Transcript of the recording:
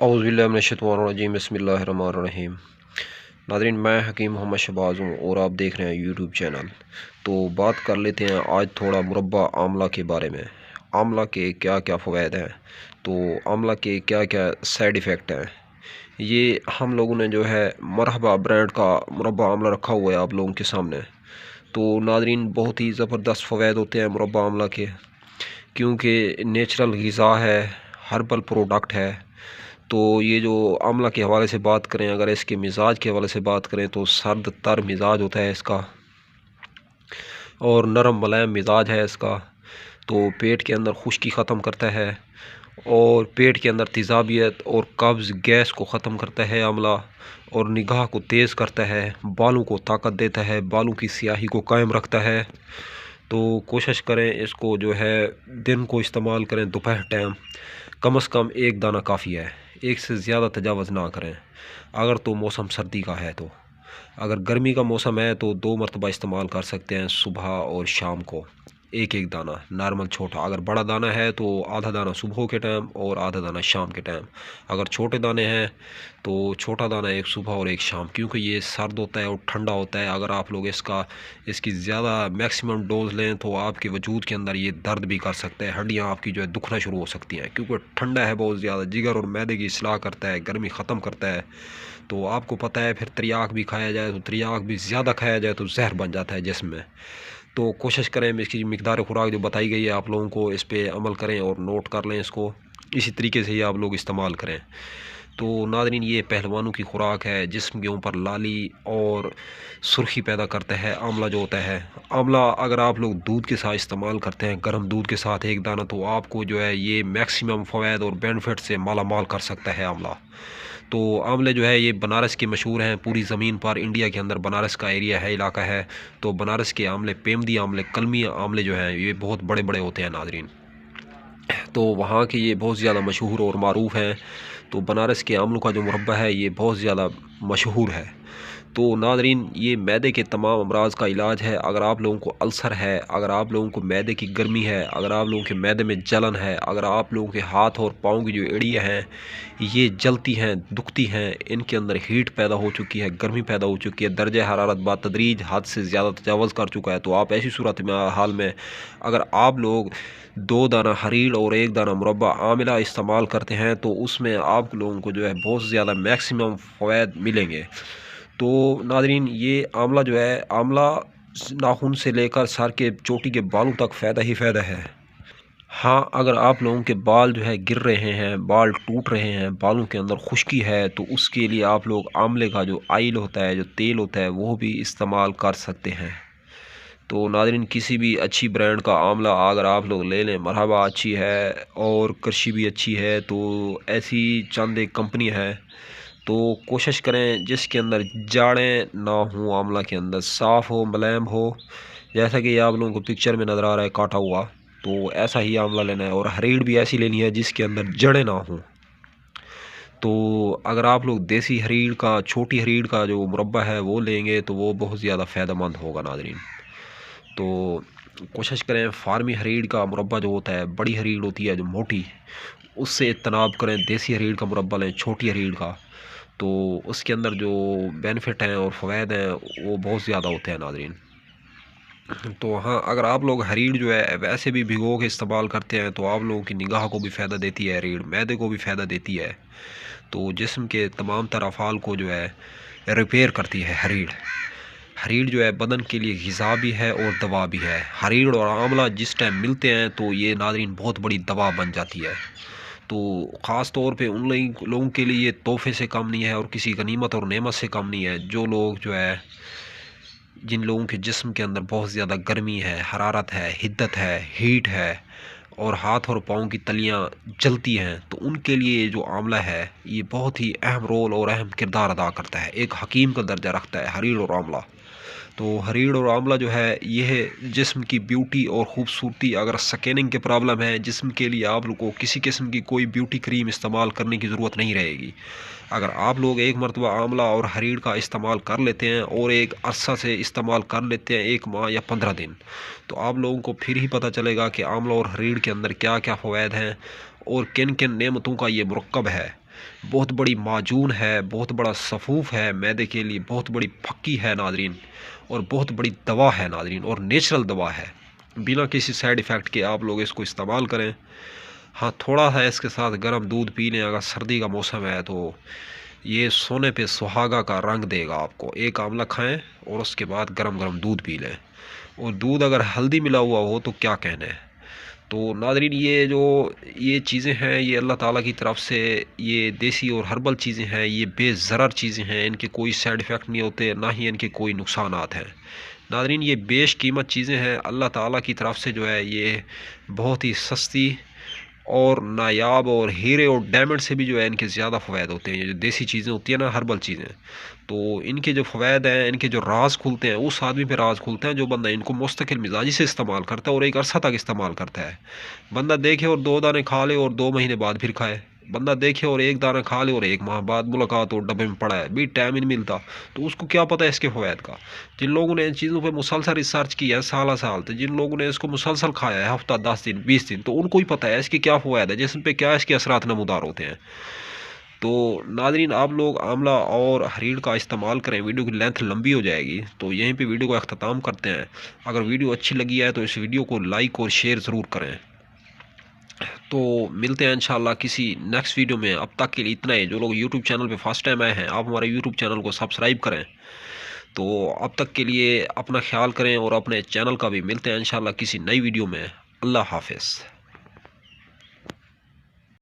औज़ुबिल्लाहिमिनश्शैतानिर्रजीम बिस्मिल्लाहिर्रहमानिर्रहीम। नाज़रीन, मैं हकीम मोहम्मद शहबाज हूँ और आप देख रहे हैं यूट्यूब चैनल। तो बात कर लेते हैं आज थोड़ा मुरब्बा आमला के बारे में। आमला के क्या क्या फ़वाइद हैं, तो आमला के क्या क्या साइड इफ़ेक्ट हैं। ये हम लोगों ने जो है मरहबा ब्रांड का मुरब्बा आमला रखा हुआ है आप लोगों के सामने। तो नाज़रीन, बहुत ही ज़बरदस्त फ़वाइद होते हैं मुरब्बा आमला के, क्योंकि नेचुरल ग़िज़ा है, हर्बल प्रोडक्ट है। तो ये जो आमला के हवाले से बात करें, अगर इसके मिजाज के हवाले से बात करें तो सर्द तर मिजाज होता है इसका और नरम मुलायम मिजाज है इसका। तो पेट के अंदर खुश्की ख़त्म करता है और पेट के अंदर तेज़ाबियत और कब्ज़ गैस को ख़त्म करता है आमला, और निगाह को तेज़ करता है, बालों को ताकत देता है, बालों की स्याही को कायम रखता है। तो कोशिश करें इसको जो है दिन को इस्तेमाल करें, दोपहर टाइम कम से कम एक दाना काफ़ी है, एक से ज़्यादा तजावज़ ना करें। अगर तो मौसम सर्दी का है तो, अगर गर्मी का मौसम है तो 2 मरतबा इस्तेमाल कर सकते हैं, सुबह और शाम को एक एक दाना नॉर्मल छोटा। अगर बड़ा दाना है तो आधा दाना सुबह के टाइम और आधा दाना शाम के टाइम। अगर छोटे दाने हैं तो छोटा दाना एक सुबह और एक शाम, क्योंकि ये सर्द होता है और ठंडा होता है। अगर आप लोग इसकी ज़्यादा मैक्सिमम डोज लें तो आपके वजूद के अंदर ये दर्द भी कर सकता है, हड्डियाँ आपकी जो है दुखना शुरू हो सकती हैं, क्योंकि ठंडा है बहुत ज़्यादा, जिगर और मैदे की इस्लाह करता है, गर्मी ख़त्म करता है। तो आपको पता है फिर त्रियाक भी खाया जाए तो त्रियाक भी ज़्यादा खाया जाए तो जहर बन जाता है जिस्म में। तो कोशिश करें इसकी मिकदार खुराक जो बताई गई है आप लोगों को, इस पे अमल करें और नोट कर लें इसको, इसी तरीके से ही आप लोग इस्तेमाल करें। तो नाज़रीन, ये पहलवानों की खुराक है, जिस्म के ऊपर लाली और सुर्खी पैदा करता है आंवला जो होता है। आंवला अगर आप लोग दूध के साथ इस्तेमाल करते हैं, गर्म दूध के साथ एक दाना, तो आपको जो है ये मैक्सिमम फ़वाइद और बेनिफिट से माला माल कर सकता है आंवला। तो आंवले जो है ये बनारस के मशहूर हैं पूरी ज़मीन पर, इंडिया के अंदर बनारस का एरिया है, इलाका है। तो बनारस के आंवले, पेमदी आंवले, कलमी आंवले जो हैं ये बहुत बड़े बड़े होते हैं नाज़रीन। तो वहाँ के ये बहुत ज़्यादा मशहूर और मारूफ़ हैं। तो बनारस के आमलों का जो मुरब्बा है ये बहुत ज़्यादा मशहूर है। तो नाज़रीन, ये मैदे के तमाम अमराज़ का इलाज है। अगर आप लोगों को अल्सर है, अगर आप लोगों को मैदे की गर्मी है, अगर आप लोगों के मैदे में जलन है, अगर आप लोगों के हाथ और पाँव की जो एड़ियाँ हैं ये जलती हैं, दुखती हैं, इनके अंदर हीट पैदा हो चुकी है, गर्मी पैदा हो चुकी है, दर्जा हरारत बातदरीज हद से ज़्यादा तजावज़ कर चुका है, तो आप ऐसी सूरत में हाल में अगर आप लोग 2 दाना हरीड़ और 1 दाना मुरब्बा आमला इस्तेमाल करते हैं तो उसमें आप लोगों को जो है बहुत ज़्यादा मैक्सिमम फ़वाइद मिलेंगे। तो नाज़रीन, ये आमला जो है, आमला नाखून से लेकर सर के चोटी के बालों तक फ़ायदा ही फ़ायदा है। हाँ, अगर आप लोगों के बाल जो है गिर रहे हैं, बाल टूट रहे हैं, बालों के अंदर खुश्की है, तो उसके लिए आप लोग आंवले का जो ऑयल होता है, जो तेल होता है, वो भी इस्तेमाल कर सकते हैं। तो नाज़रीन, किसी भी अच्छी ब्रांड का आंवला अगर आप लोग ले लें, मरहबा अच्छी है और कृषि भी अच्छी है, तो ऐसी चंद एक कंपनी है। तो कोशिश करें जिसके अंदर जाड़ें ना हों, आंवला के अंदर साफ़ हो, मुलायम हो, जैसा कि आप लोगों को पिक्चर में नज़र आ रहा है काटा हुआ, तो ऐसा ही आंवला लेना है। और हरीड़ भी ऐसी लेनी है जिसके अंदर जड़ें ना हों। तो अगर आप लोग देसी हरीड़ का, छोटी हरीड़ का जो मुरब्बा है वो लेंगे तो वो बहुत ज़्यादा फ़ायदेमंद होगा नाज़रीन। तो कोशिश करें फार्मी हरीड़ का मुरब्बा जो होता है, बड़ी हरीड़ होती है जो मोटी, उससे इज्तनाब करें, देसी हरीड़ का मुरब्बा लें, छोटी हरीड़ का। तो उसके अंदर जो बेनिफिट हैं और फ़वाइद हैं वो बहुत ज़्यादा होते हैं नाज़रीन। तो हाँ, अगर आप लोग हरीड़ जो है वैसे भी भिगो के इस्तेमाल करते हैं तो आप लोगों की निगाह को भी फ़ायदा देती है हरीड़, मैदे को भी फ़ायदा देती है। तो जिस्म के तमाम तर अफ़ाल को जो है रिपेयर करती है हरीड़। हरीड़ जो है बदन के लिए ग़िज़ा भी है और दवा भी है। हरीड़ और आंवला जिस टाइम मिलते हैं तो ये नाज़रीन बहुत बड़ी दवा बन जाती है। तो ख़ास तौर पे उन लोगों के लिए ये तोहफ़े से कम नहीं है और किसी गनीमत और नेमत से कम नहीं है, जो लोग जो है, जिन लोगों के जिस्म के अंदर बहुत ज़्यादा गर्मी है, हरारत है, हिद्दत है, हीट है और हाथ और पाँव की तलियां जलती हैं, तो उनके लिए ये जो आंवला है ये बहुत ही अहम रोल और अहम किरदार अदा करता है, एक हकीम का दर्जा रखता है हरीड़ और आंवला। तो हरीड़ और आंवला जो है ये जिस्म की ब्यूटी और ख़ूबसूरती, अगर स्कैनिंग के प्रॉब्लम है जिस्म के लिए, आप लोग को किसी किस्म की कोई ब्यूटी क्रीम इस्तेमाल करने की ज़रूरत नहीं रहेगी। अगर आप लोग एक मरतबा आंवला और हरीड़ का इस्तेमाल कर लेते हैं और एक अरसा से इस्तेमाल कर लेते हैं, 1 माह या 15 दिन, तो आप लोगों को फिर ही पता चलेगा कि आंवला और हरीड़ के अंदर क्या क्या फ़वाइद हैं और किन किन नेमतों का ये मुरक्कब है। बहुत बड़ी माजून है, बहुत बड़ा सफ़ूफ़ है, मैदे के लिए बहुत बड़ी फक्की है नाज़रीन, और बहुत बड़ी दवा है नाज़रीन, और नेचुरल दवा है, बिना किसी साइड इफ़ेक्ट के आप लोग इसको इस्तेमाल करें। हाँ, थोड़ा सा इसके साथ गर्म दूध पी लें अगर सर्दी का मौसम है तो ये सोने पे सुहागा का रंग देगा आपको। एक आंवला खाएं और उसके बाद गरम गरम दूध पी लें, और दूध अगर हल्दी मिला हुआ हो तो क्या कहने। तो नाज़रीन, ये चीज़ें हैं, ये अल्लाह ताला की तरफ से ये देसी और हर्बल चीज़ें हैं, ये बेज़रर चीज़ें हैं, इनके कोई साइड इफ़ेक्ट नहीं होते, ना ही इनके कोई नुकसानात हैं। नाज़रीन, ये बेश कीमत चीज़ें हैं, अल्लाह ताला की तरफ से जो है ये बहुत ही सस्ती और नायाब, और हीरे और डायमंड से भी जो है इनके ज़्यादा फ़वाद होते हैं। ये जो देसी चीज़ें होती हैं ना, हर्बल चीज़ें, तो इनके जो फ़वाद हैं, इनके जो राज खुलते हैं, उस आदमी पे राज खुलते हैं जो बंदा इनको मुस्तकिल मिजाजी से इस्तेमाल करता है और एक अरसा तक इस्तेमाल करता है। बंदा देखे और 2 दाने खा ले और 2 महीने बाद फिर खाए, बंदा देखे और 1 दाना खा ले और 1 माह बाद मुलाकात और डब्बे में पड़ा है, भी टाइम ही नहीं मिलता, तो उसको क्या पता है इसके फ़वाद का। जिन लोगों ने इन चीज़ों पे मुसलसल रिसर्च किया है साल साल, तो जिन लोगों ने इसको मुसलसल खाया है हफ्ता 10 दिन 20 दिन, तो उनको ही पता है इसके क्या फ़वाद है, जिसम पे क्या इसके असरात नमूदार होते हैं। तो नाज़रीन, आप लोग आंवला और हरीड़ का इस्तेमाल करें। वीडियो की लेंथ लंबी हो जाएगी, तो यहीं पे वीडियो को अख्ताम करते हैं। अगर वीडियो अच्छी लगी है तो इस वीडियो को लाइक और शेयर ज़रूर करें। तो मिलते हैं इंशाल्लाह किसी नेक्स्ट वीडियो में। अब तक के लिए इतना ही। जो लोग यूट्यूब चैनल पे फर्स्ट टाइम आए हैं, आप हमारे यूट्यूब चैनल को सब्सक्राइब करें। तो अब तक के लिए अपना ख्याल करें और अपने चैनल का भी। मिलते हैं इंशाल्लाह किसी नई वीडियो में। अल्लाह हाफ़िज़।